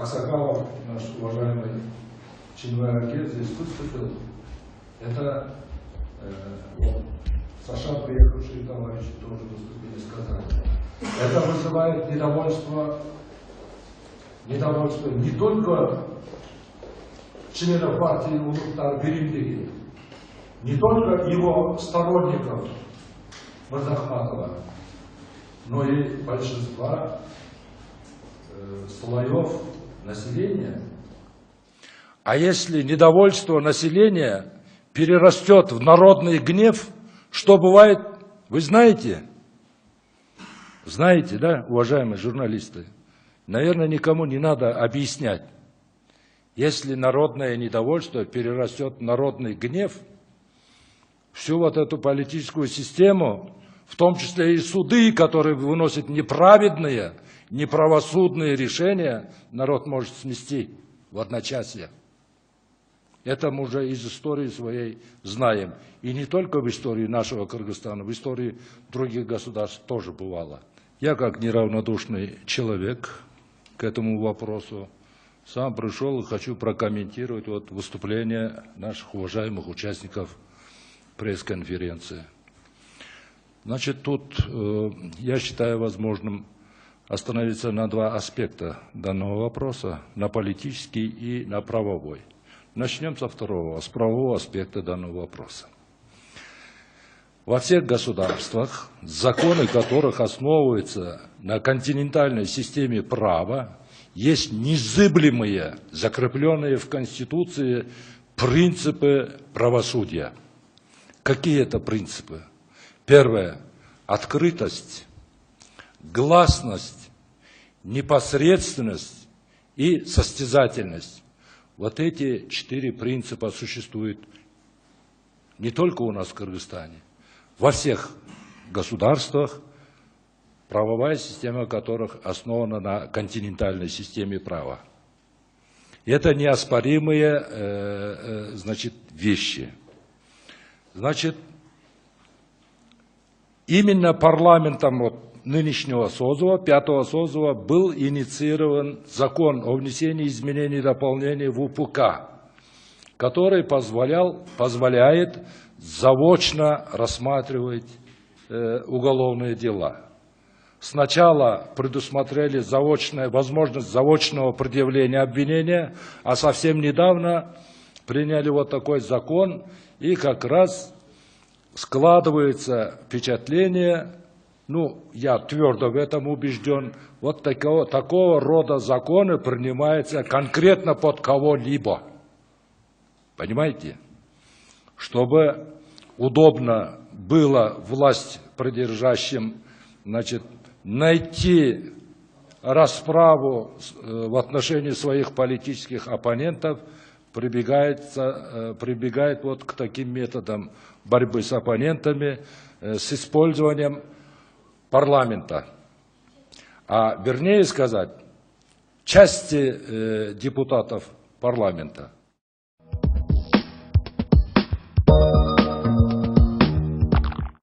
Аксакалов, наш уважаемый Чинвай здесь выступил. Это Саша, приехавшие товарищи, тоже выступили, сказали. Это вызывает недовольство не только членов партии Улуктар Беримдеги, не только его сторонников Мырзахматова, но и большинства слоев населения. А если недовольство населения перерастет в народный гнев, что бывает, вы знаете? Знаете, да, уважаемые журналисты? Наверное, никому не надо объяснять. Если народное недовольство перерастет в народный гнев, всю вот эту политическую систему, в том числе и суды, которые выносят неправедные, неправосудные решения, народ может смести в одночасье. Это мы уже из истории своей знаем. И не только в истории нашего Кыргызстана, в истории других государств тоже бывало. Я, как неравнодушный человек к этому вопросу, сам пришел и хочу прокомментировать вот выступление наших уважаемых участников пресс-конференции. Значит, тут я считаю возможным остановиться на два аспекта данного вопроса, на политический и на правовой. Начнем со второго, с правового аспекта данного вопроса. Во всех государствах, законы которых основываются на континентальной системе права, есть незыблемые, закрепленные в Конституции принципы правосудия. Какие это принципы? Первое – открытость, гласность, непосредственность и состязательность. Вот эти 4 принципа существуют не только у нас в Кыргызстане, во всех государствах, правовая система которых основана на континентальной системе права. Это неоспоримые, значит, вещи. Значит, именно парламентом нынешнего созыва, 5-го созыва, был инициирован закон о внесении изменений и дополнений в УПК, который позволяет заочно рассматривать уголовные дела. Сначала предусмотрели возможность заочного предъявления обвинения, а совсем недавно приняли вот такой закон, и как раз складывается впечатление, я твердо в этом убежден, вот такого рода законы принимаются конкретно под кого-либо. Понимаете? Чтобы удобно было власть придержащим, значит, найти расправу в отношении своих политических оппонентов, прибегает вот к таким методам борьбы с оппонентами, с использованием парламента. А вернее сказать, части депутатов парламента.